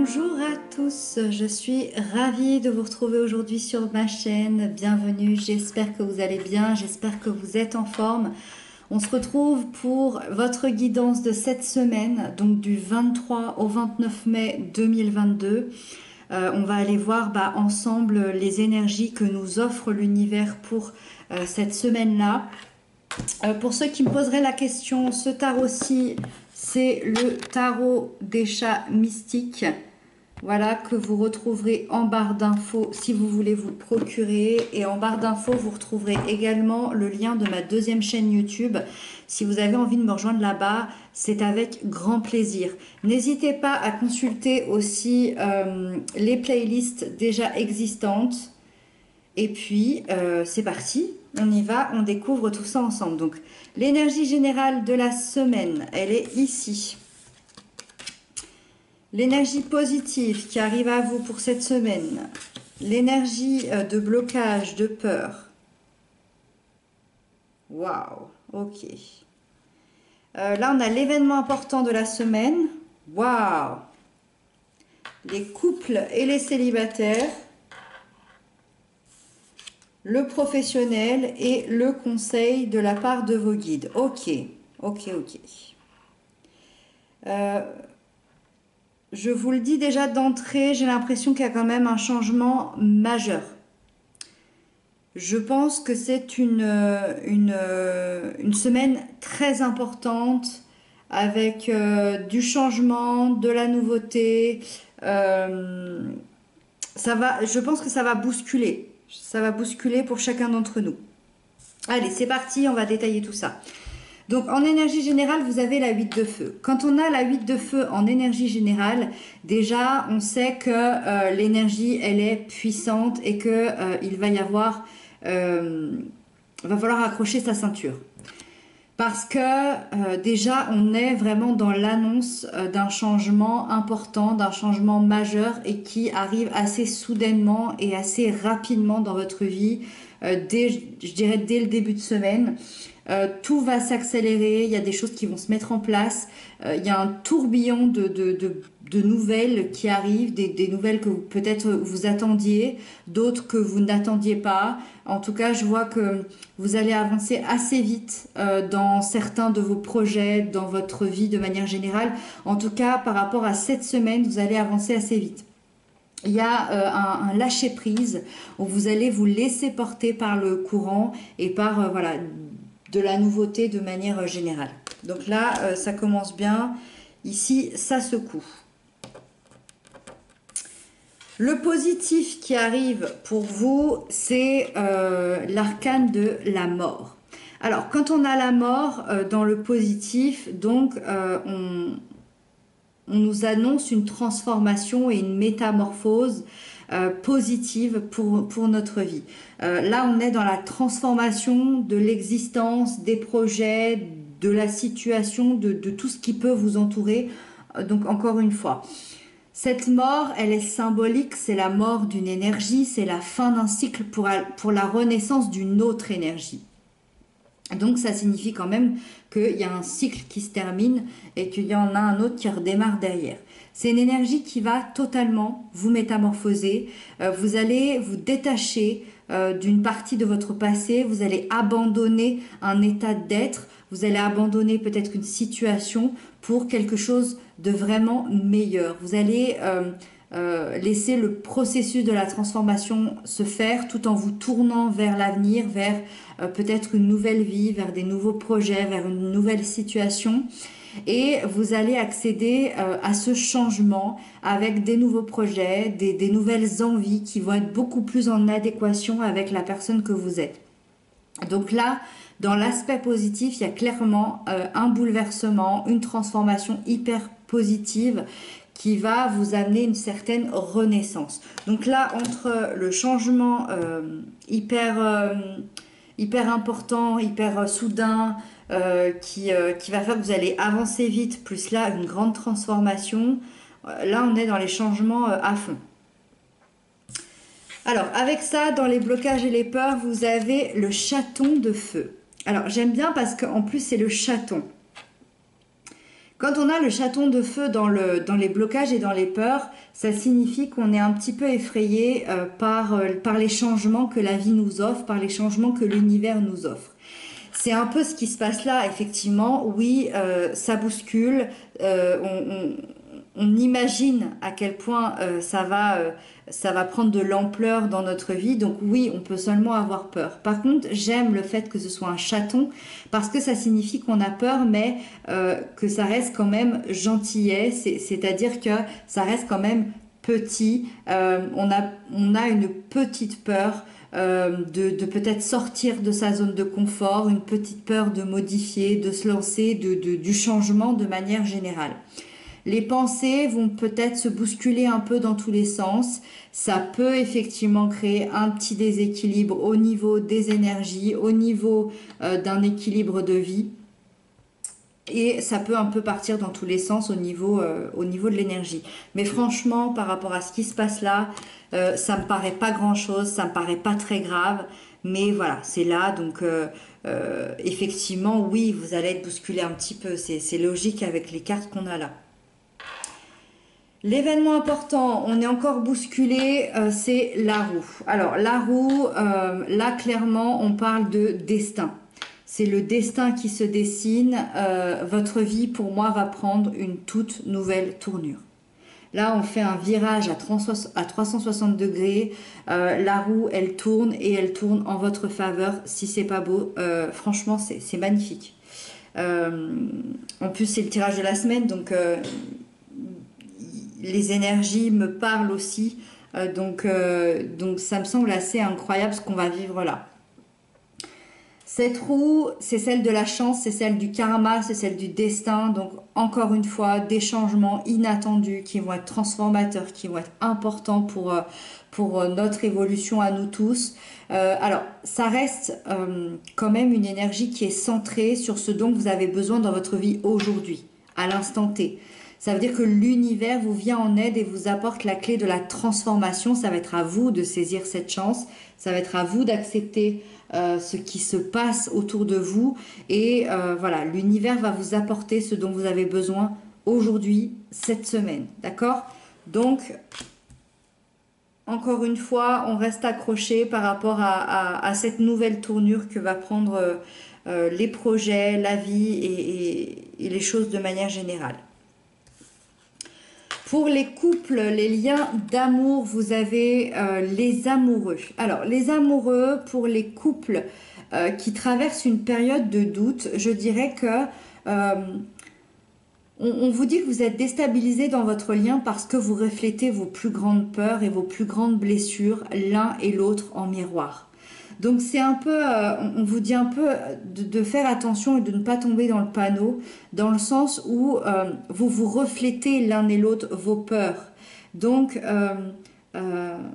Bonjour à tous, je suis ravie de vous retrouver aujourd'hui sur ma chaîne. Bienvenue, j'espère que vous allez bien, j'espère que vous êtes en forme. On se retrouve pour votre guidance de cette semaine, donc du 23 au 29 mai 2022. On va aller voir ensemble les énergies que nous offre l'univers pour cette semaine-là. Pour ceux qui me poseraient la question, ce tarot-ci, c'est le tarot des chats mystiques. Voilà, que vous retrouverez en barre d'infos si vous voulez vous procurer. Et en barre d'infos, vous retrouverez également le lien de ma deuxième chaîne YouTube. Si vous avez envie de me rejoindre là-bas, c'est avec grand plaisir. N'hésitez pas à consulter aussi les playlists déjà existantes. Et puis, c'est parti, on y va, on découvre tout ça ensemble. Donc, l'énergie générale de la semaine, elle est ici. L'énergie positive qui arrive à vous pour cette semaine. L'énergie de blocage, de peur. Waouh, ok. Là, on a l'événement important de la semaine. Waouh. Les couples et les célibataires. Le professionnel et le conseil de la part de vos guides. Ok, ok, ok. Je vous le dis déjà d'entrée, j'ai l'impression qu'il y a quand même un changement majeur. Je pense que c'est une semaine très importante avec du changement, de la nouveauté. Je pense que ça va bousculer. Ça va bousculer pour chacun d'entre nous. Allez, c'est parti, on va détailler tout ça. Donc, en énergie générale, vous avez la 8 de feu. Quand on a la 8 de feu en énergie générale, déjà, on sait que l'énergie, elle est puissante et que il va y avoir... va falloir accrocher sa ceinture. Parce que déjà, on est vraiment dans l'annonce d'un changement important, d'un changement majeur et qui arrive assez soudainement et assez rapidement dans votre vie, je dirais dès le début de semaine. Tout va s'accélérer, il y a des choses qui vont se mettre en place, il y a un tourbillon de nouvelles qui arrivent, des nouvelles que peut-être vous attendiez, d'autres que vous n'attendiez pas. En tout cas, je vois que vous allez avancer assez vite dans certains de vos projets, dans votre vie de manière générale. En tout cas, par rapport à cette semaine, vous allez avancer assez vite. Il y a un lâcher-prise où vous allez vous laisser porter par le courant et par voilà, de la nouveauté de manière générale. Donc là, ça commence bien. Ici, ça secoue. Le positif qui arrive pour vous, c'est l'arcane de la mort. Alors, quand on a la mort dans le positif, donc on nous annonce une transformation et une métamorphose positive pour notre vie. Là, on est dans la transformation de l'existence, des projets, de la situation, de tout ce qui peut vous entourer. Donc, encore une fois, cette mort, elle est symbolique, c'est la mort d'une énergie, c'est la fin d'un cycle pour la renaissance d'une autre énergie. Donc ça signifie quand même qu'il y a un cycle qui se termine et qu'il y en a un autre qui redémarre derrière. C'est une énergie qui va totalement vous métamorphoser. Vous allez vous détacher d'une partie de votre passé. Vous allez abandonner un état d'être. Vous allez abandonner peut-être une situation pour quelque chose de vraiment meilleur. Vous allez laisser le processus de la transformation se faire tout en vous tournant vers l'avenir, vers peut-être une nouvelle vie, vers des nouveaux projets, vers une nouvelle situation. Et vous allez accéder à ce changement avec des nouveaux projets, des nouvelles envies qui vont être beaucoup plus en adéquation avec la personne que vous êtes. Donc là, dans l'aspect positif, il y a clairement un bouleversement, une transformation hyper positive qui va vous amener une certaine renaissance. Donc là, entre le changement hyper important, hyper soudain, qui va faire que vous allez avancer vite, plus là, une grande transformation, là, on est dans les changements à fond. Alors, avec ça, dans les blocages et les peurs, vous avez le chaton de feu. Alors, j'aime bien parce qu'en plus, c'est le chaton. Quand on a le chaton de feu dans les blocages et dans les peurs, ça signifie qu'on est un petit peu effrayé par les changements que la vie nous offre, par les changements que l'univers nous offre. C'est un peu ce qui se passe là, effectivement. Oui, ça bouscule. On imagine à quel point ça va prendre de l'ampleur dans notre vie. Donc oui, on peut seulement avoir peur. Par contre, j'aime le fait que ce soit un chaton parce que ça signifie qu'on a peur, mais que ça reste quand même gentillet. C'est-à-dire que ça reste quand même petit. On a une petite peur. De peut-être sortir de sa zone de confort, une petite peur de modifier, de se lancer, du changement de manière générale. Les pensées vont peut-être se bousculer un peu dans tous les sens. Ça peut effectivement créer un petit déséquilibre au niveau des énergies, au niveau d'un équilibre de vie. Et ça peut un peu partir dans tous les sens au niveau de l'énergie. Mais franchement, par rapport à ce qui se passe là, ça me paraît pas grand-chose, ça me paraît pas très grave. Mais voilà, c'est là. Donc, effectivement, oui, vous allez être bousculé un petit peu. C'est logique avec les cartes qu'on a là. L'événement important, on est encore bousculé, c'est la roue. Alors, la roue, là, clairement, on parle de destin. C'est le destin qui se dessine. Votre vie, pour moi, va prendre une toute nouvelle tournure. Là, on fait un virage à 360 degrés. La roue, elle tourne et elle tourne en votre faveur. Si c'est pas beau, franchement, c'est magnifique. En plus, c'est le tirage de la semaine, donc les énergies me parlent aussi. Donc, ça me semble assez incroyable ce qu'on va vivre là. Cette roue, c'est celle de la chance, c'est celle du karma, c'est celle du destin. Donc, encore une fois, des changements inattendus qui vont être transformateurs, qui vont être importants pour notre évolution à nous tous. Alors, ça reste quand même une énergie qui est centrée sur ce dont vous avez besoin dans votre vie aujourd'hui, à l'instant T. Ça veut dire que l'univers vous vient en aide et vous apporte la clé de la transformation. Ça va être à vous de saisir cette chance. Ça va être à vous d'accepter ce qui se passe autour de vous. Et voilà, l'univers va vous apporter ce dont vous avez besoin aujourd'hui, cette semaine. D'accord? Donc, encore une fois, on reste accroché par rapport à cette nouvelle tournure que va prendre les projets, la vie et les choses de manière générale. Pour les couples, les liens d'amour, vous avez les amoureux. Alors, les amoureux, pour les couples qui traversent une période de doute, je dirais que on vous dit que vous êtes déstabilisé dans votre lien parce que vous reflétez vos plus grandes peurs et vos plus grandes blessures l'un et l'autre en miroir. Donc c'est un peu, on vous dit un peu de faire attention et de ne pas tomber dans le panneau, dans le sens où vous vous reflétez l'un et l'autre vos peurs. Donc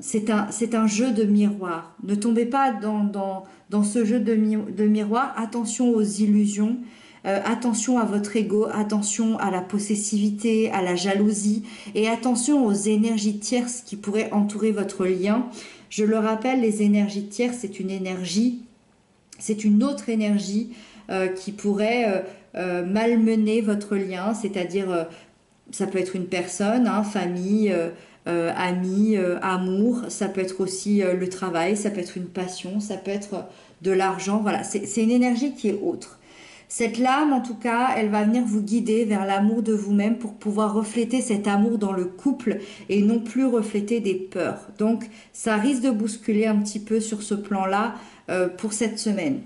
c'est un jeu de miroir. Ne tombez pas dans ce jeu de miroir. Attention aux illusions. Attention à votre ego, attention à la possessivité, à la jalousie et attention aux énergies tierces qui pourraient entourer votre lien. Je le rappelle, les énergies tierces, c'est une autre énergie qui pourrait malmener votre lien, c'est-à-dire ça peut être une personne, famille, amis, amour, ça peut être aussi le travail, ça peut être une passion, ça peut être de l'argent, voilà, c'est une énergie qui est autre. Cette lame, en tout cas, elle va venir vous guider vers l'amour de vous-même pour pouvoir refléter cet amour dans le couple et non plus refléter des peurs. Donc, ça risque de bousculer un petit peu sur ce plan-là pour cette semaine.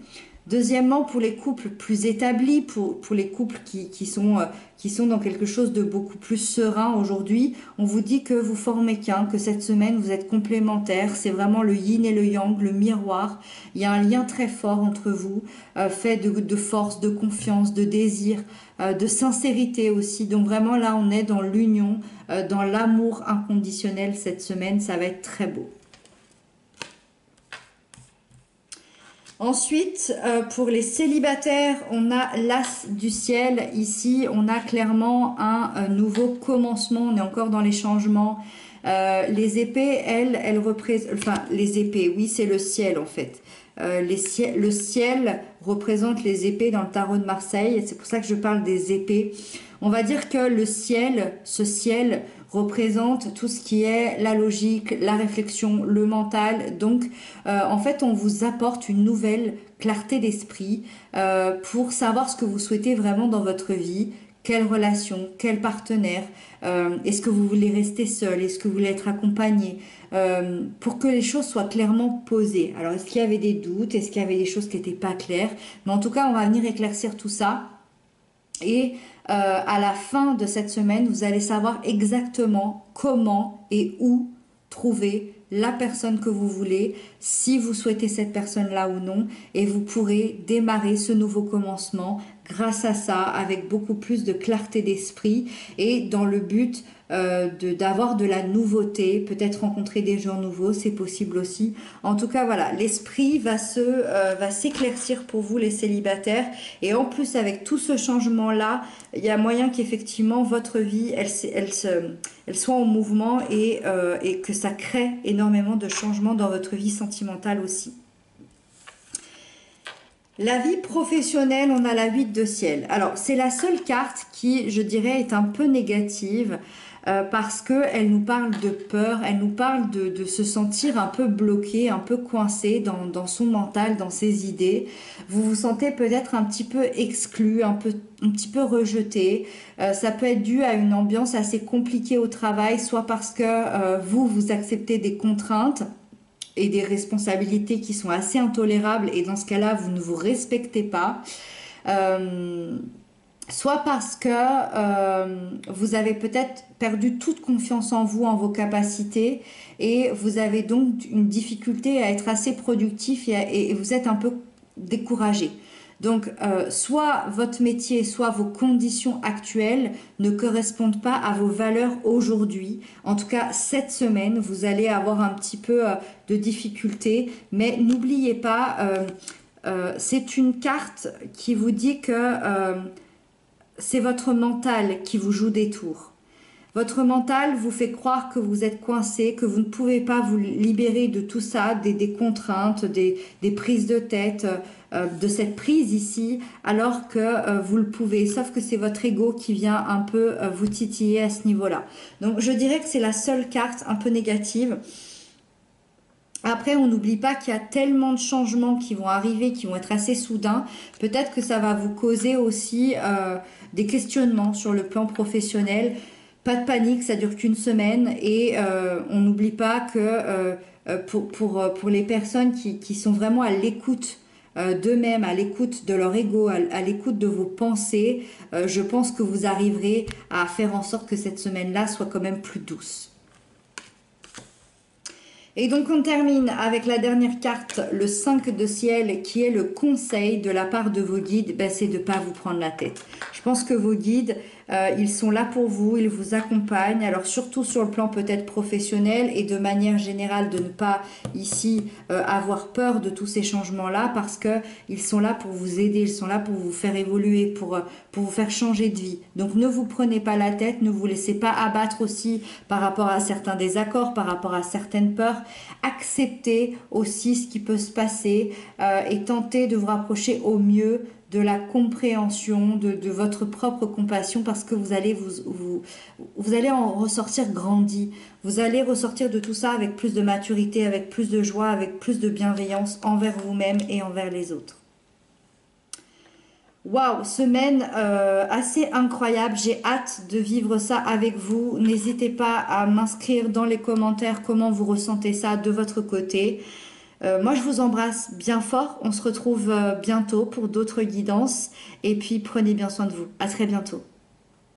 Deuxièmement, pour les couples plus établis, pour les couples qui sont dans quelque chose de beaucoup plus serein aujourd'hui, on vous dit que vous formez qu'un, que cette semaine vous êtes complémentaires, c'est vraiment le yin et le yang, le miroir. Il y a un lien très fort entre vous, fait de force, de confiance, de désir, de sincérité aussi. Donc vraiment là, on est dans l'union, dans l'amour inconditionnel cette semaine, ça va être très beau. Ensuite, pour les célibataires, on a l'as du ciel. Ici, on a clairement un nouveau commencement. On est encore dans les changements. Les épées, elles représentent... Enfin, les épées, oui, c'est le ciel en fait. Le ciel représente les épées dans le tarot de Marseille. C'est pour ça que je parle des épées. On va dire que le ciel, ce ciel représente tout ce qui est la logique, la réflexion, le mental. Donc, en fait, on vous apporte une nouvelle clarté d'esprit pour savoir ce que vous souhaitez vraiment dans votre vie. Quelle relation, quel partenaire, est-ce que vous voulez rester seul, est-ce que vous voulez être accompagné, pour que les choses soient clairement posées. Alors, est-ce qu'il y avait des doutes, est-ce qu'il y avait des choses qui n'étaient pas claires? Mais en tout cas, on va venir éclaircir tout ça. Et à la fin de cette semaine, vous allez savoir exactement comment et où trouver la personne que vous voulez, si vous souhaitez cette personne-là ou non, et vous pourrez démarrer ce nouveau commencement grâce à ça, avec beaucoup plus de clarté d'esprit et dans le but d'avoir de la nouveauté, peut-être rencontrer des gens nouveaux, c'est possible aussi. En tout cas, voilà, l'esprit va s'éclaircir pour vous les célibataires, et en plus avec tout ce changement-là, il y a moyen qu'effectivement votre vie, elle soit en mouvement et que ça crée énormément de changements dans votre vie sentimentale aussi. La vie professionnelle, on a la 8 de ciel. Alors, c'est la seule carte qui, je dirais, est un peu négative parce qu'elle nous parle de peur, elle nous parle de se sentir un peu bloqué, un peu coincé dans son mental, dans ses idées. Vous vous sentez peut-être un petit peu exclu, un petit peu rejeté. Ça peut être dû à une ambiance assez compliquée au travail, soit parce que vous acceptez des contraintes et des responsabilités qui sont assez intolérables, et dans ce cas-là, vous ne vous respectez pas. Soit parce que vous avez peut-être perdu toute confiance en vous, en vos capacités, et vous avez donc une difficulté à être assez productif et vous êtes un peu découragé. Donc, soit votre métier, soit vos conditions actuelles ne correspondent pas à vos valeurs aujourd'hui. En tout cas, cette semaine, vous allez avoir un petit peu de difficultés. Mais n'oubliez pas, c'est une carte qui vous dit que c'est votre mental qui vous joue des tours. Votre mental vous fait croire que vous êtes coincé, que vous ne pouvez pas vous libérer de tout ça, des contraintes, des prises de tête, de cette prise ici, alors que vous le pouvez. Sauf que c'est votre ego qui vient un peu vous titiller à ce niveau-là. Donc je dirais que c'est la seule carte un peu négative. Après, on n'oublie pas qu'il y a tellement de changements qui vont arriver, qui vont être assez soudains. Peut-être que ça va vous causer aussi des questionnements sur le plan professionnel. Pas de panique, ça dure qu'une semaine, et on n'oublie pas que pour les personnes qui sont vraiment à l'écoute d'eux-mêmes, à l'écoute de leur ego, à l'écoute de vos pensées, je pense que vous arriverez à faire en sorte que cette semaine-là soit quand même plus douce. Et donc on termine avec la dernière carte, le 5 de ciel, qui est le conseil de la part de vos guides, c'est de ne pas vous prendre la tête. Je pense que vos guides, ils sont là pour vous, ils vous accompagnent, alors surtout sur le plan peut-être professionnel, et de manière générale de ne pas ici avoir peur de tous ces changements-là, parce que ils sont là pour vous aider, ils sont là pour vous faire évoluer, pour vous faire changer de vie. Donc ne vous prenez pas la tête, ne vous laissez pas abattre aussi par rapport à certains désaccords, par rapport à certaines peurs. Acceptez aussi ce qui peut se passer et tentez de vous rapprocher au mieux de la compréhension, de votre propre compassion, parce que vous allez vous allez en ressortir grandi. Vous allez ressortir de tout ça avec plus de maturité, avec plus de joie, avec plus de bienveillance envers vous-même et envers les autres. Waouh, semaine assez incroyable, j'ai hâte de vivre ça avec vous. N'hésitez pas à m'inscrire dans les commentaires comment vous ressentez ça de votre côté. Moi je vous embrasse bien fort, on se retrouve bientôt pour d'autres guidances, et puis prenez bien soin de vous. À très bientôt.